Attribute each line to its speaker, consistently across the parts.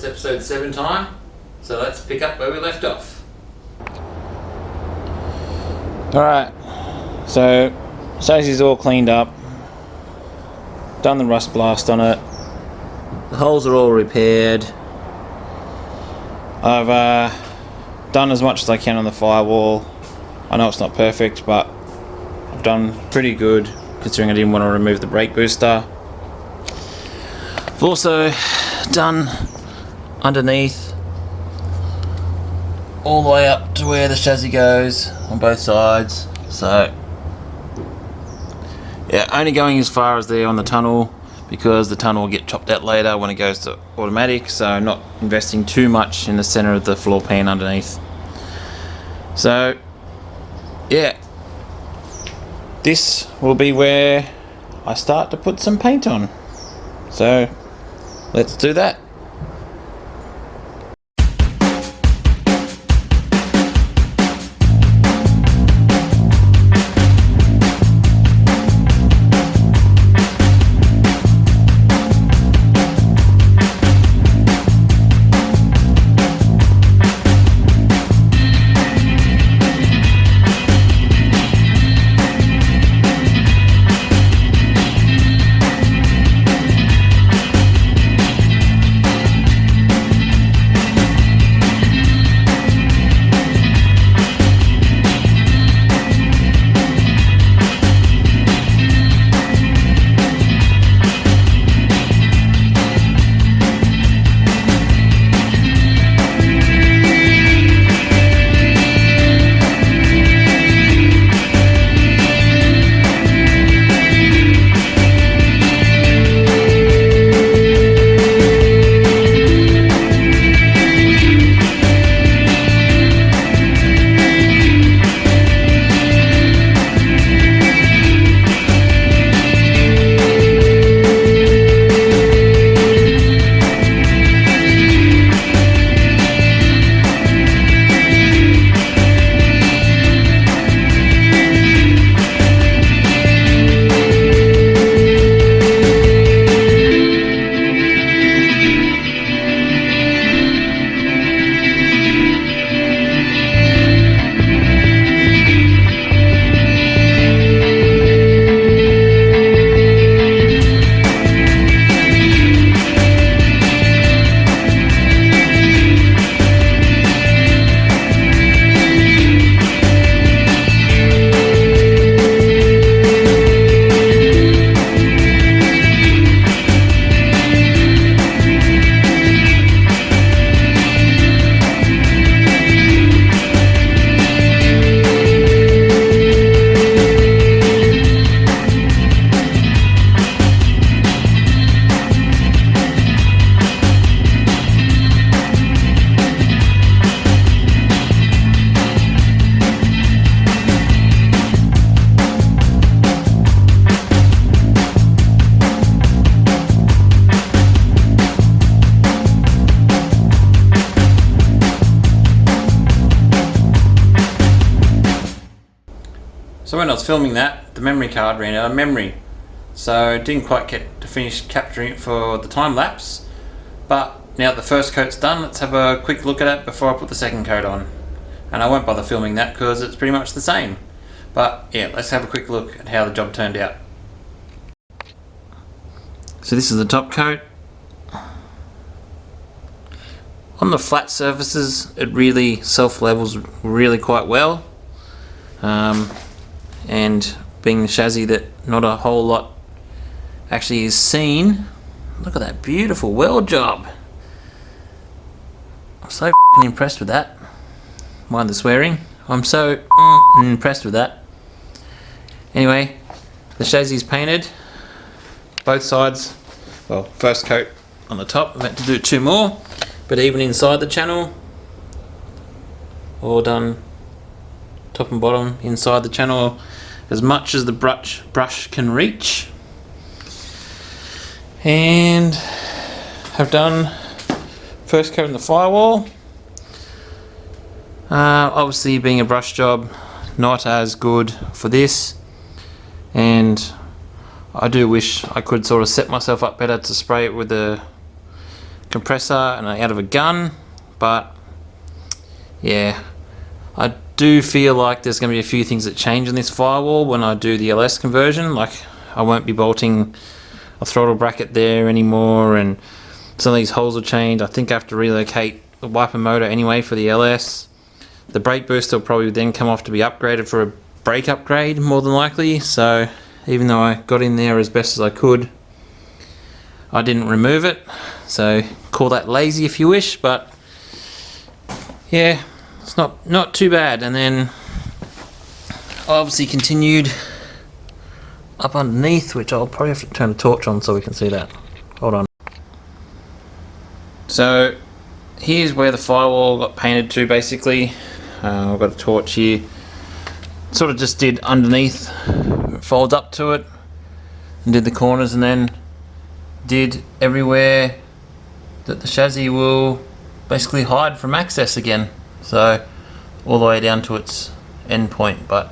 Speaker 1: episode 7 time, so let's pick up where we left off. Alright, so chassis's all cleaned up, done the rust blast on it, the holes are all repaired. I've done as much as I can on the firewall. I know it's not perfect, but I've done pretty good considering I didn't want to remove the brake booster. I've also done underneath all the way up to where the chassis goes on both sides, so yeah, only going as far as there on the tunnel because the tunnel will get chopped out later when it goes to automatic, so I'm not investing too much in the center of the floor pan underneath. So yeah, this will be where I start to put some paint on, so let's do that. So when I was filming that, the memory card ran out of memory, so didn't quite get to finish capturing it for the time lapse. But now the first coat's done, let's have a quick look at it before I put the second coat on. And I won't bother filming that because it's pretty much the same. But yeah, let's have a quick look at how the job turned out. So this is the top coat. On the flat surfaces, it really self-levels really quite well. And being the chassis that not a whole lot actually is seen, look at that beautiful weld job. I'm so impressed with that. Mind the swearing. I'm so impressed with that. Anyway, the chassis is painted, both sides. Well, first coat on the top, I meant to do 2 more, but even inside the channel, all done top and bottom inside the channel as much as the brush can reach. And have done first coat in the firewall. Obviously being a brush job, not as good for this, and I do wish I could sort of set myself up better to spray it with the compressor and out of a gun, but yeah, I do feel like there's going to be a few things that change in this firewall when I do the LS conversion. Like, I won't be bolting a throttle bracket there anymore, and some of these holes will change. I think I have to relocate the wiper motor anyway for the LS. The brake booster will probably then come off to be upgraded for a brake upgrade, more than likely. So even though I got in there as best as I could, I didn't remove it. So call that lazy if you wish, but yeah, it's not too bad. And then I obviously continued up underneath, which I'll probably have to turn the torch on so we can see that. Hold on. So here's where the firewall got painted to, basically. I've got a torch here. Sort of just did underneath, folds up to it, and did the corners, and then did everywhere that the chassis will basically hide from access again. So all the way down to its end point. But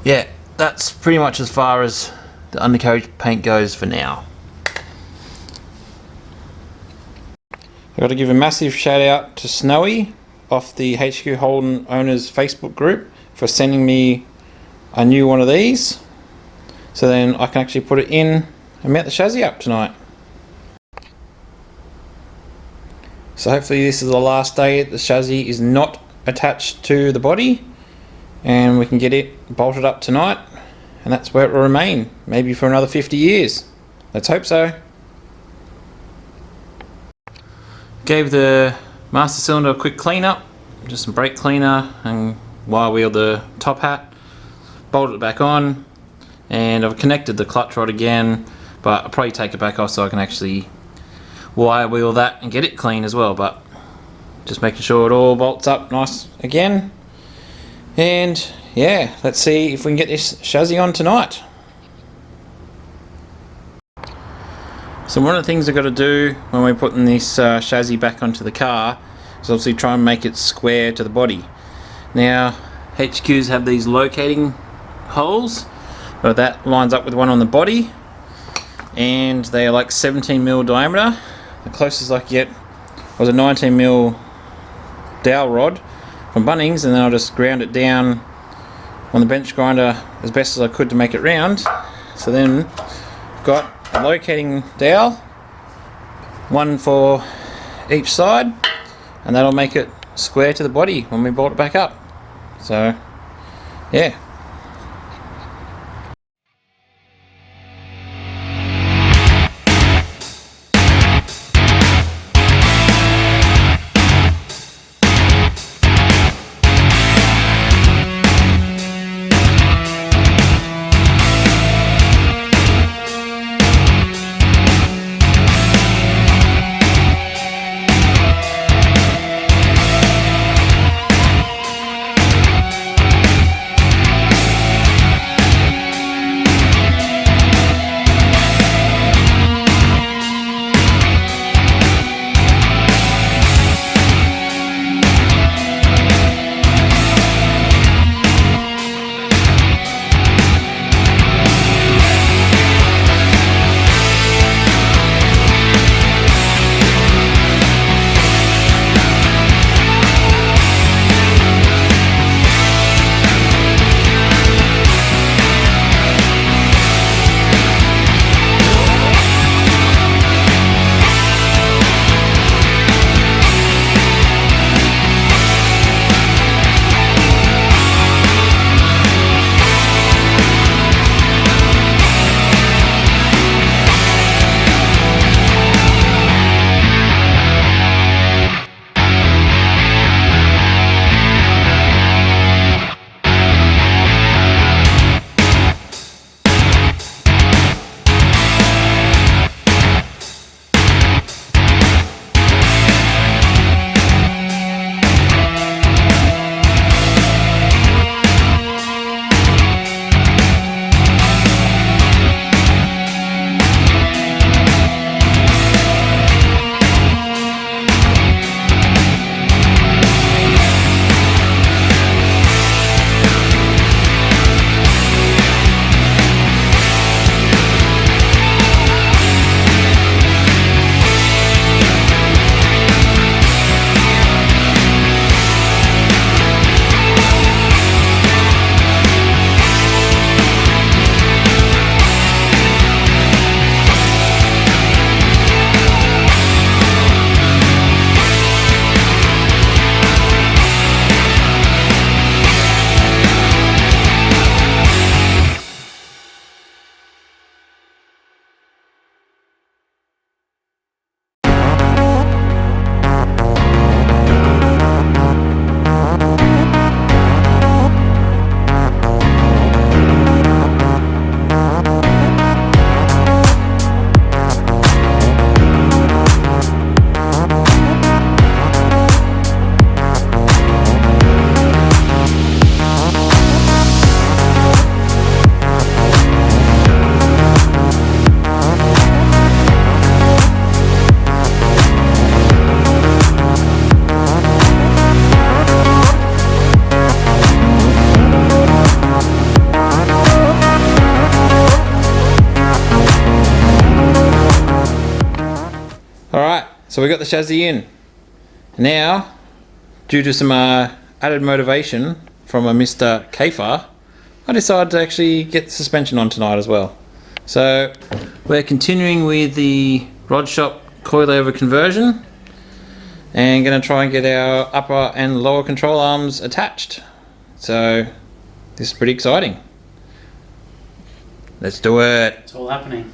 Speaker 1: yeah, that's pretty much as far as the undercarriage paint goes for now. I've got to give a massive shout out to Snowy off the HQ Holden Owners Facebook group for sending me a new one of these, so then I can actually put it in and mount the chassis up tonight. So hopefully this is the last day the chassis is not attached to the body, and we can get it bolted up tonight, and that's where it will remain, maybe for another 50 years. Let's hope so. Gave the master cylinder a quick clean up, just some brake cleaner, and wire wheeled the top hat, bolted it back on, and I've connected the clutch rod again, but I'll probably take it back off so I can actually wire wheel that and get it clean as well. But just making sure it all bolts up nice again, and yeah, let's see if we can get this chassis on tonight. So one of the things I've got to do when we're putting this chassis back onto the car is obviously try and make it square to the body. Now HQs have these locating holes, but that lines up with one on the body, and they are like 17mm diameter. The closest I could get was a 19mm dowel rod from Bunnings, and then I just ground it down on the bench grinder as best as I could to make it round. So then I've got a locating dowel, one for each side, and that'll make it square to the body when we bolt it back up. So yeah. So we got the chassis in. Now, due to some added motivation from a Mr. Kafer, I decided to actually get the suspension on tonight as well. So we're continuing with the rod shop coilover conversion and going to try and get our upper and lower control arms attached. So this is pretty exciting. Let's do it.
Speaker 2: It's all happening.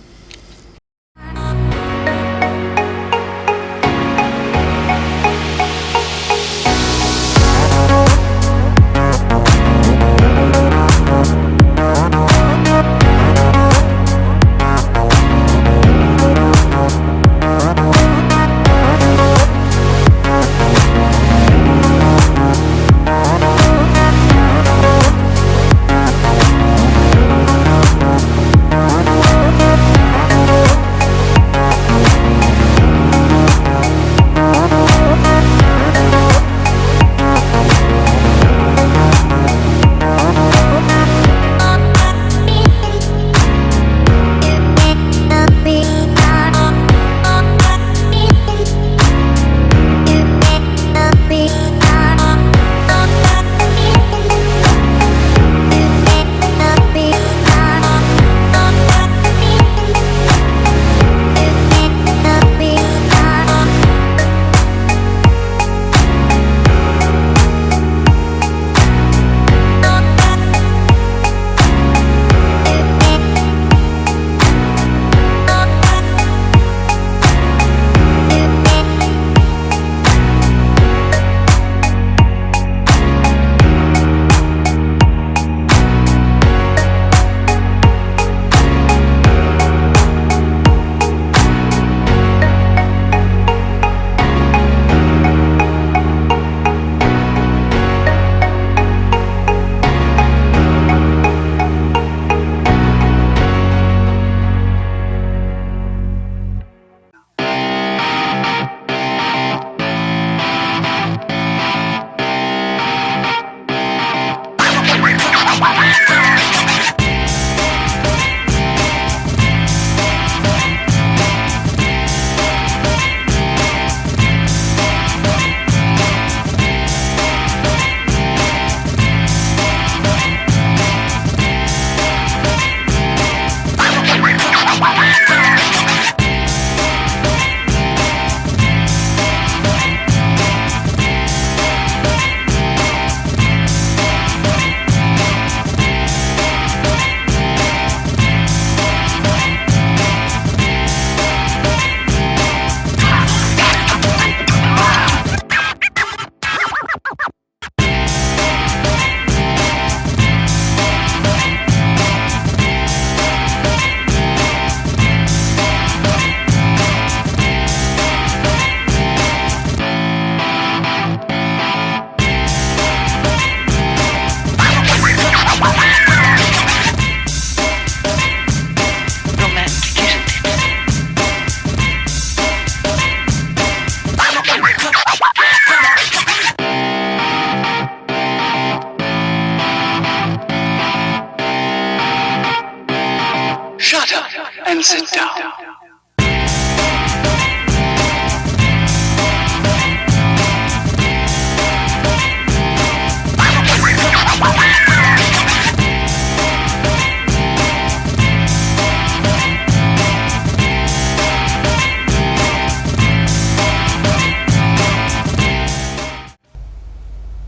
Speaker 3: Shut up and sit down.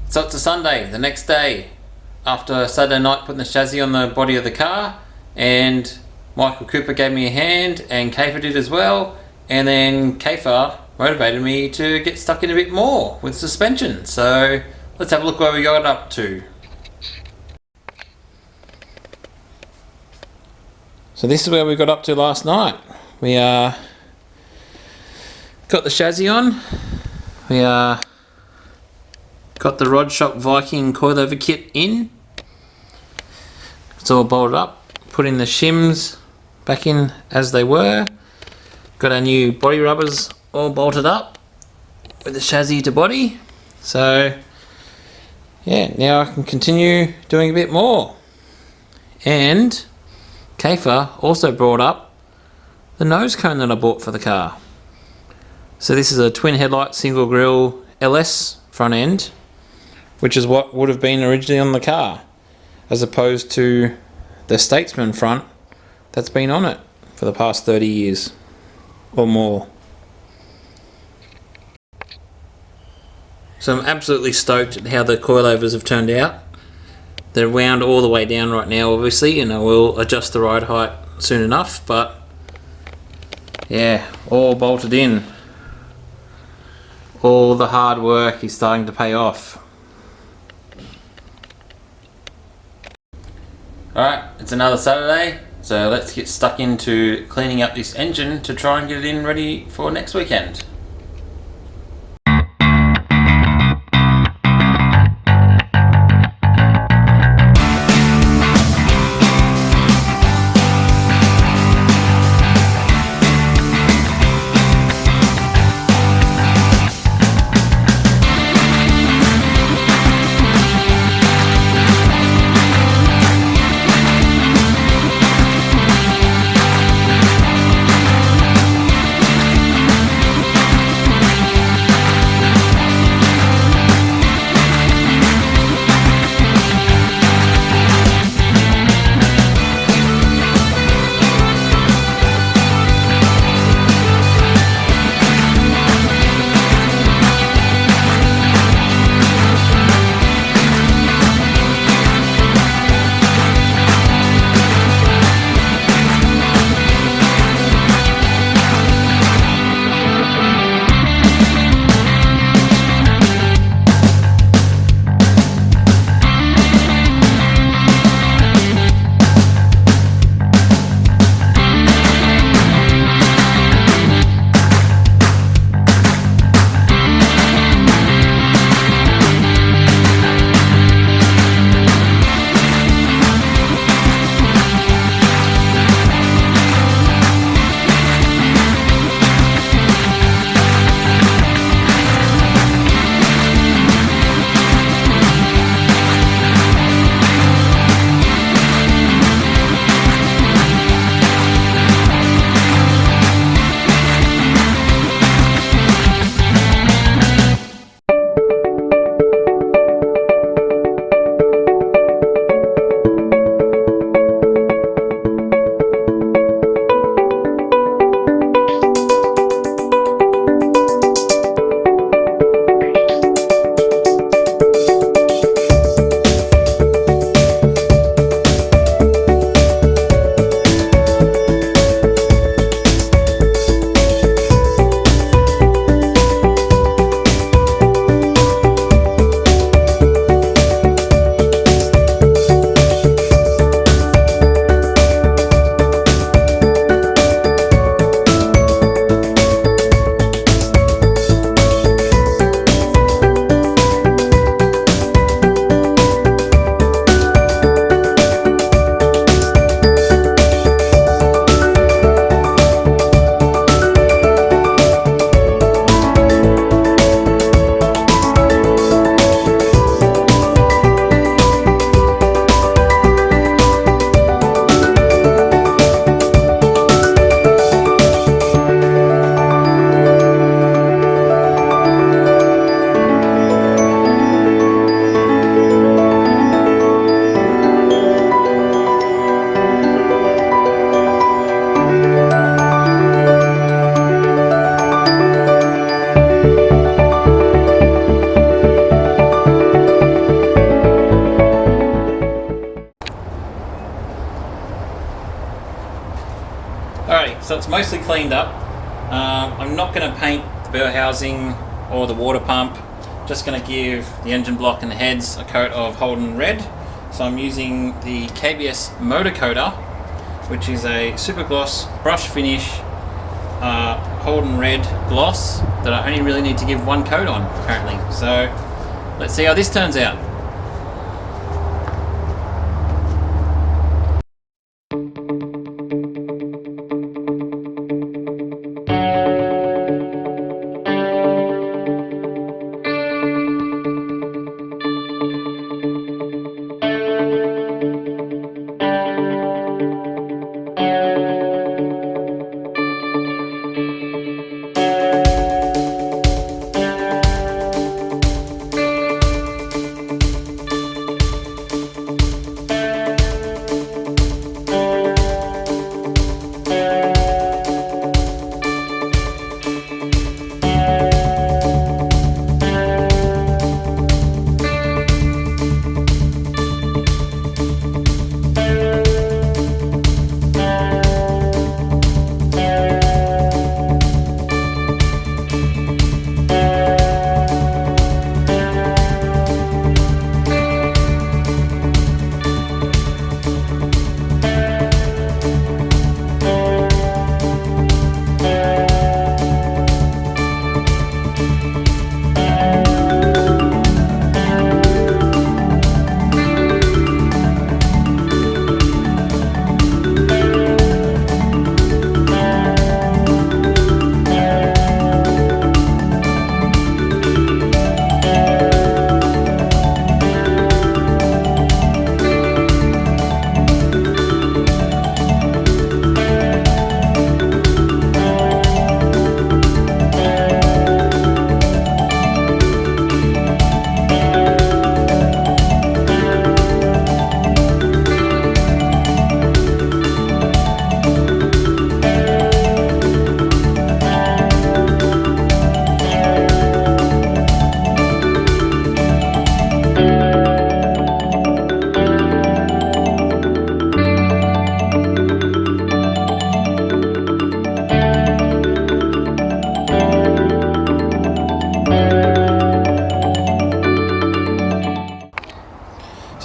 Speaker 1: So it's a Sunday, the next day, after Saturday night putting the chassis on the body of the car, and Michael Cooper gave me a hand and Kafer did as well, and then Kafer motivated me to get stuck in a bit more with suspension. So let's have a look where we got up to. So this is where we got up to last night. We got the chassis on, we got the Rod Shop Viking coilover kit in. It's all bolted up, putting the shims back in as they were. Got our new body rubbers all bolted up with the chassis to body. So yeah, now I can continue doing a bit more. And Kafer also brought up the nose cone that I bought for the car. So this is a twin headlight single grille LS front end, which is what would have been originally on the car, as opposed to the Statesman front that's been on it for the past 30 years or more. So I'm absolutely stoked at how the coilovers have turned out. They're wound all the way down right now, obviously, and I will adjust the ride height soon enough, but yeah, all bolted in. All the hard work is starting to pay off. Alright, it's another Saturday, so let's get stuck into cleaning up this engine to try and get it in ready for next weekend. Alrighty, so it's mostly cleaned up. I'm not going to paint the bell housing or the water pump. Just going to give the engine block and the heads a coat of Holden Red. So I'm using the KBS Motor Coater, which is a super gloss brush finish Holden Red gloss that I only really need to give one coat on apparently. So let's see how this turns out.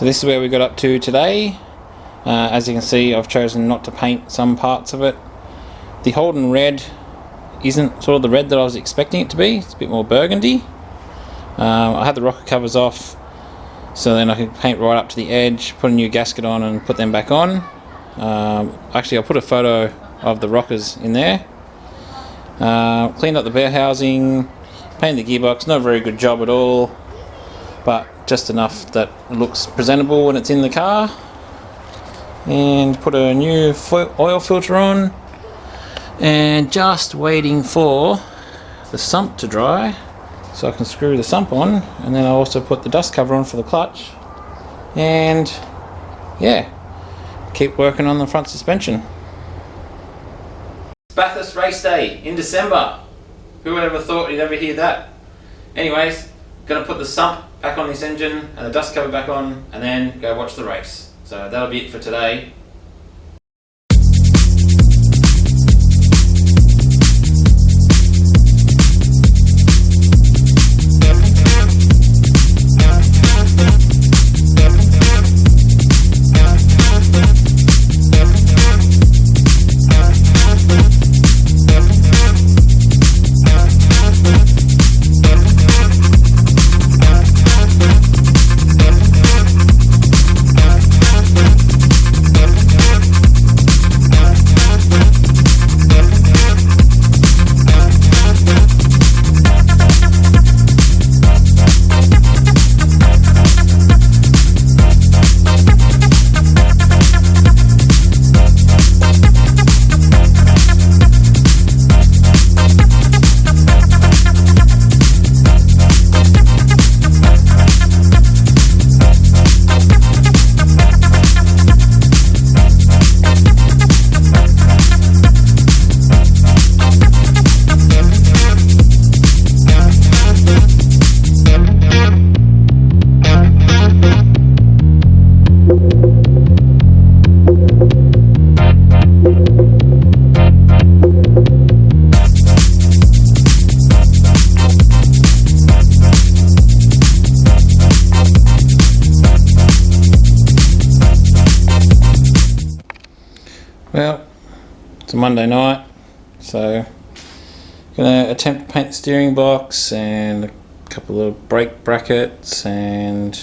Speaker 1: So this is where we got up to today. As you can see, I've chosen not to paint some parts of it. The Holden red isn't sort of the red that I was expecting it to be. It's a bit more burgundy. I had the rocker covers off, so then I could paint right up to the edge, put a new gasket on and put them back on. Actually, I'll put a photo of the rockers in there. Cleaned up the bear housing, painted the gearbox. Not a very good job at all, but just enough that it looks presentable when it's in the car. And put a new oil filter on, and just waiting for the sump to dry so I can screw the sump on, and then I also put the dust cover on for the clutch, and yeah, keep working on the front suspension. Bathurst race day in December. Who would ever thought you'd ever hear that? Anyways, gonna put the sump back on this engine and the dust cover back on, and then go watch the race. So that'll be it for today. Well, it's a Monday night, so gonna attempt to paint the steering box and a couple of brake brackets and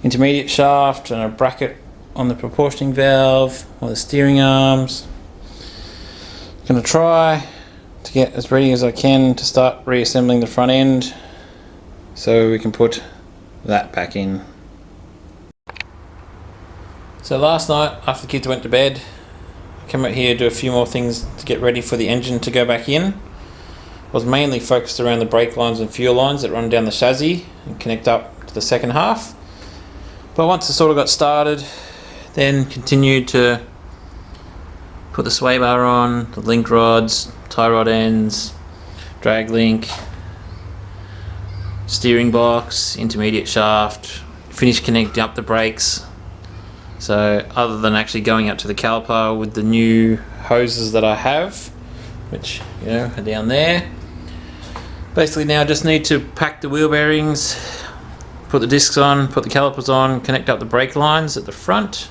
Speaker 1: intermediate shaft and a bracket on the proportioning valve on the steering arms. Gonna try to get as ready as I can to start reassembling the front end so we can put that back in. So last night after the kids went to bed, come out here, do a few more things to get ready for the engine to go back in. I was mainly focused around the brake lines and fuel lines that run down the chassis and connect up to the second half. But once it sort of got started, then continued to put the sway bar on, the link rods, tie rod ends, drag link, steering box, intermediate shaft, finish connecting up the brakes. So other than actually going up to the caliper with the new hoses that I have, which are down there, basically now I just need to pack the wheel bearings, put the discs on, put the calipers on, connect up the brake lines at the front,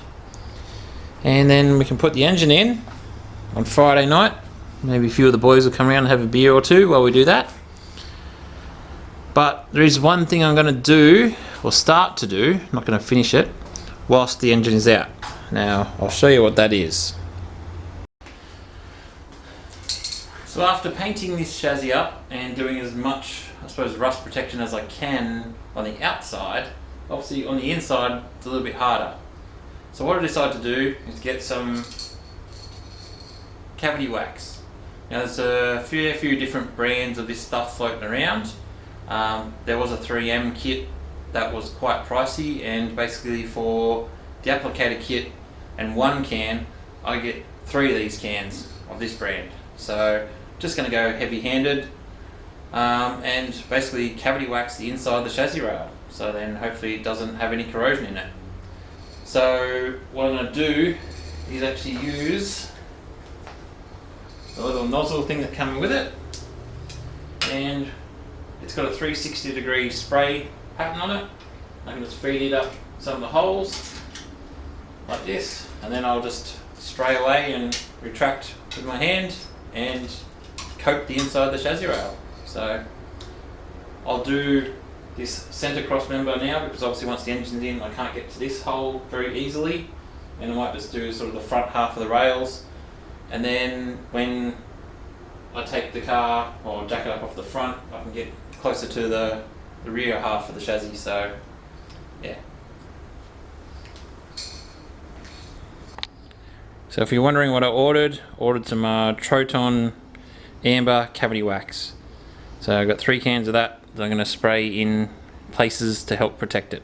Speaker 1: and then we can put the engine in on Friday night. Maybe a few of the boys will come around and have a beer or two while we do that. But there is one thing I'm going to do, or start to do, I'm not going to finish it, whilst the engine is out. Now I'll show you what that is. So after painting this chassis up and doing as much, I suppose, rust protection as I can on the outside, obviously on the inside it's a little bit harder. So what I decided to do is get some cavity wax. Now there's a few different brands of this stuff floating around. There was a 3M kit that was quite pricey, and basically for the applicator kit and one can, I get 3 of these cans of this brand. So just going to go heavy handed and basically cavity wax the inside of the chassis rail, so then hopefully it doesn't have any corrosion in it. So what I'm going to do is actually use the little nozzle thing that comes with it, and it's got a 360 degree spray pattern on it. I can just feed it up some of the holes like this, and then I'll just spray away and retract with my hand and coat the inside of the chassis rail. So I'll do this centre cross member now, because obviously once the engine's in I can't get to this hole very easily, and I might just do sort of the front half of the rails, and then when I take the car or jack it up off the front, I can get closer to the rear half of the chassis. So yeah. So if you're wondering what I ordered some Troton Amber Cavity Wax. So I've got 3 cans of that I'm going to spray in places to help protect it.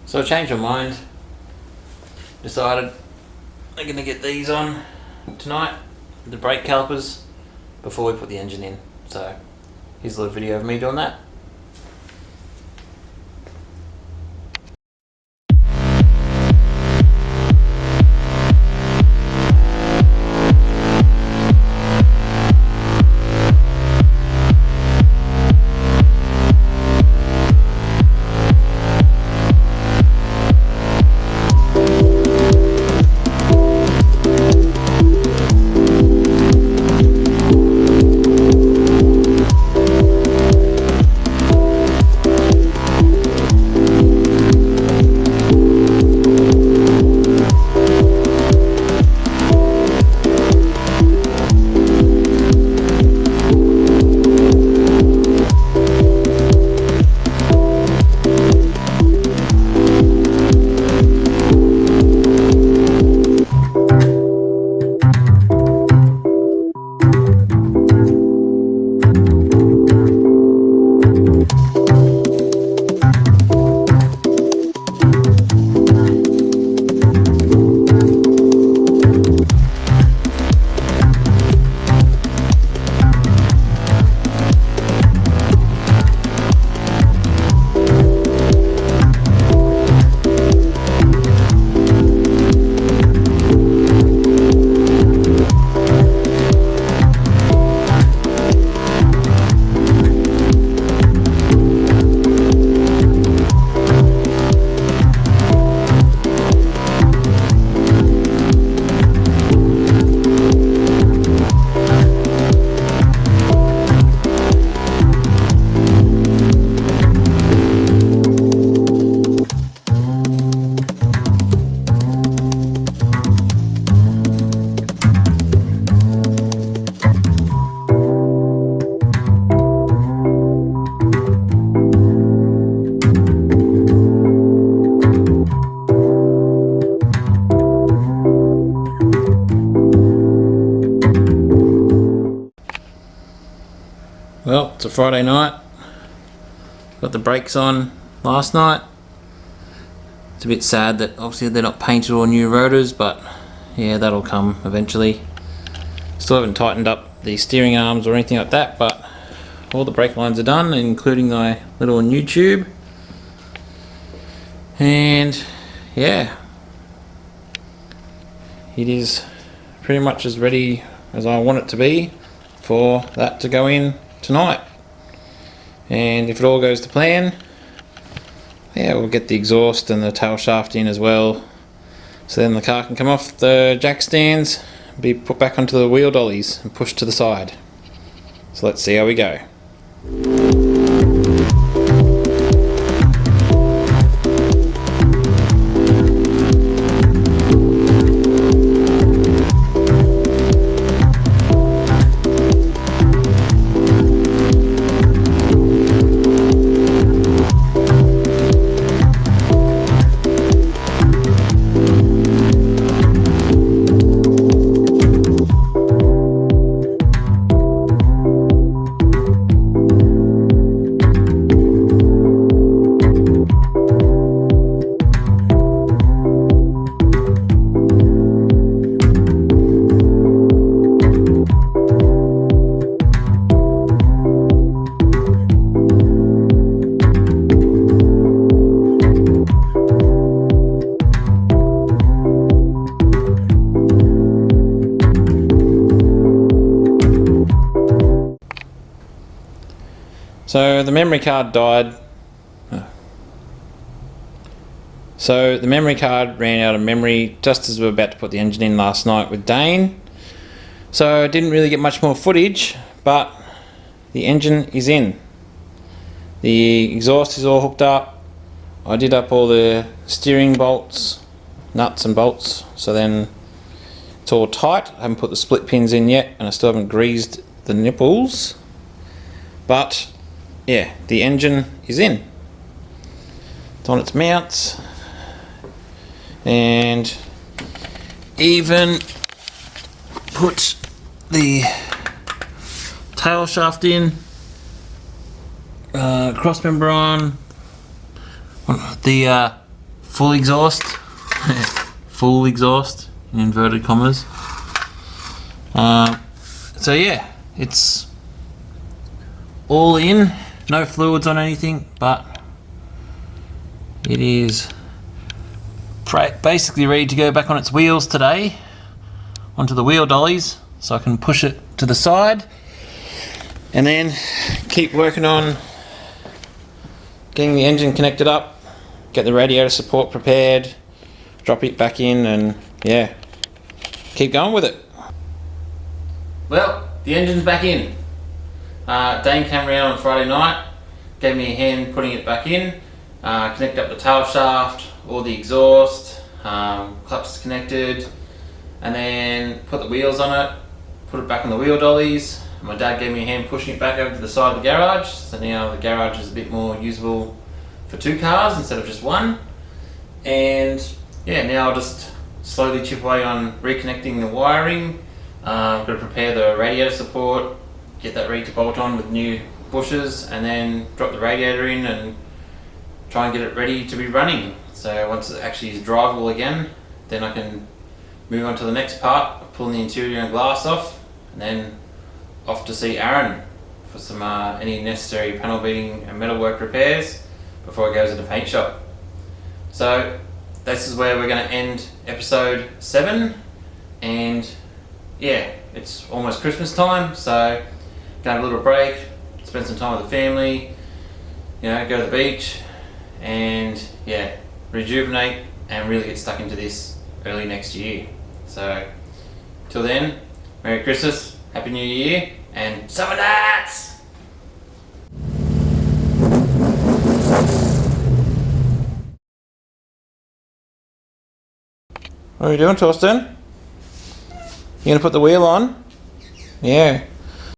Speaker 1: So I changed my mind, decided I'm going to get these on tonight, the brake calipers, before we put the engine in. So here's a little video of me doing that. Friday night. Got the brakes on last night. It's a bit sad that obviously they're not painted or new rotors, but yeah, that'll come eventually. Still haven't tightened up the steering arms or anything like that, but all the brake lines are done, including my little new tube. And yeah, it is pretty much as ready as I want it to be for that to go in tonight. And if it all goes to plan, yeah, we'll get the exhaust and the tail shaft in as well, so then the car can come off the jack stands, be put back onto the wheel dollies and pushed to the side. So let's see how we go. So the memory card died. So the memory card ran out of memory just as we were about to put the engine in last night with Dane. So I didn't really get much more footage, but the engine is in. The exhaust is all hooked up. I did up all the steering bolts, nuts and bolts, so then it's all tight. I haven't put the split pins in yet, and I still haven't greased the nipples. But yeah, the engine is in. It's on its mounts, and even put the tail shaft in, cross member on, the full exhaust, full exhaust in inverted commas. So yeah, it's all in. No fluids on anything, but it is basically ready to go back on its wheels today, onto the wheel dollies, so I can push it to the side and then keep working on getting the engine connected up, get the radiator support prepared, drop it back in, and yeah, keep going with it. Well, the engine's back in. Dane came around on Friday night, gave me a hand putting it back in, connected up the tail shaft, all the exhaust, clutches connected, and then put the wheels on it, put it back on the wheel dollies. My dad gave me a hand pushing it back over to the side of the garage, so now the garage is a bit more usable for 2 cars instead of just 1. And yeah, now I'll just slowly chip away on reconnecting the wiring. I'm going to prepare the radiator support, get that ready to bolt on with new bushes, and then drop the radiator in and try and get it ready to be running. So once it actually is drivable again, then I can move on to the next part of pulling the interior and glass off, and then off to see Aaron for some any necessary panel beating and metalwork repairs before it goes to the paint shop. So this is where we're going to end episode 7, and yeah, it's almost Christmas time, so gonna have a little break, spend some time with the family, you know, go to the beach, and yeah, rejuvenate and really get stuck into this early next year. So till then, Merry Christmas, Happy New Year, and summer dance! What are you doing, Torsten? You gonna put the wheel on? Yeah.